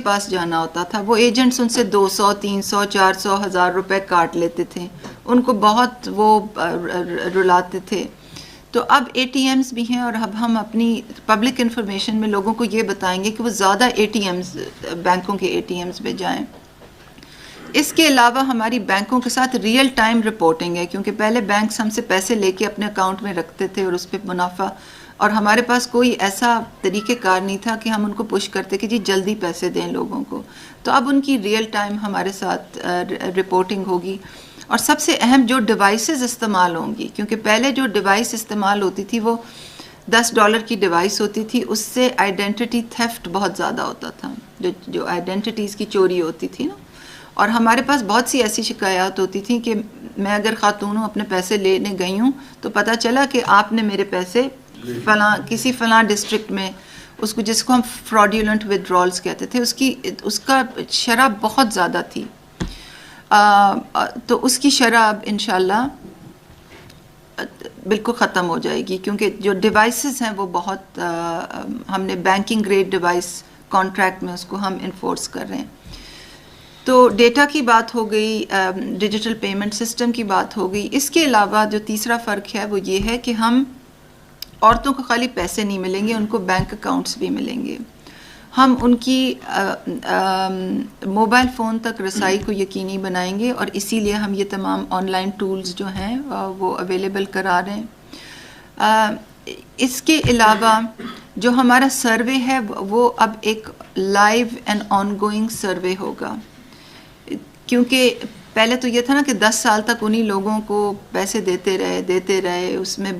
پاس جانا ہوتا تھا، وہ ایجنٹس ان سے 200 300 400 1000 روپے کاٹ لیتے تھے، ان کو بہت وہ رلاتے تھے. تو اب اے ٹی ایمز بھی ہیں، اور اب ہم اپنی پبلک انفارمیشن میں لوگوں کو یہ بتائیں گے کہ وہ زیادہ اے ٹی ایمز، بینکوں کے اے ٹی ایمز پہ جائیں. اس کے علاوہ ہماری بینکوں کے ساتھ ریئل ٹائم رپورٹنگ ہے، کیونکہ پہلے بینکس ہم سے پیسے لے کے اپنے اکاؤنٹ میں رکھتے تھے اور اس پہ منافع، اور ہمارے پاس کوئی ایسا طریقہ کار نہیں تھا کہ ہم ان کو پش کرتے کہ جی جلدی پیسے دیں لوگوں کو. تو اب ان کی ریئل ٹائم ہمارے ساتھ رپورٹنگ ہوگی. اور سب سے اہم جو ڈیوائسز استعمال ہوں گی، کیونکہ پہلے جو ڈیوائس استعمال ہوتی تھی وہ $10 کی ڈیوائس ہوتی تھی، اس سے آئیڈینٹی تھیفٹ بہت زیادہ ہوتا تھا، جو آئیڈینٹیز کی چوری ہوتی تھی نا. اور ہمارے پاس بہت سی ایسی شکایات ہوتی تھیں کہ میں اگر خاتون ہوں، اپنے پیسے لینے گئی ہوں تو پتہ چلا کہ آپ نے میرے پیسے کسی فلاں ڈسٹرکٹ میں، اس کو جس کو ہم فراڈیولنٹ ودرالز کہتے تھے، اس کا شرح بہت زیادہ تھی. تو اس کی شرح اب انشاءاللہ بالکل ختم ہو جائے گی، کیونکہ جو ڈیوائسز ہیں وہ بہت ہم نے بینکنگ گریڈ ڈیوائس کانٹریکٹ میں اس کو ہم انفورس کر رہے ہیں. تو ڈیٹا کی بات ہو گئی، ڈیجیٹل پیمنٹ سسٹم کی بات ہو گئی. اس کے علاوہ جو تیسرا فرق ہے وہ یہ ہے کہ ہم عورتوں کو خالی پیسے نہیں ملیں گے، ان کو بینک اکاؤنٹس بھی ملیں گے. ہم ان کی موبائل فون تک رسائی کو یقینی بنائیں گے، اور اسی لیے ہم یہ تمام آن لائن ٹولز جو ہیں وہ اویلیبل کرا رہے ہیں. اس کے علاوہ جو ہمارا سروے ہے وہ اب ایک live and on going survey ہوگا، کیونکہ پہلے تو یہ تھا نا کہ 10 سال تک انہی لوگوں کو پیسے دیتے رہے، اس میں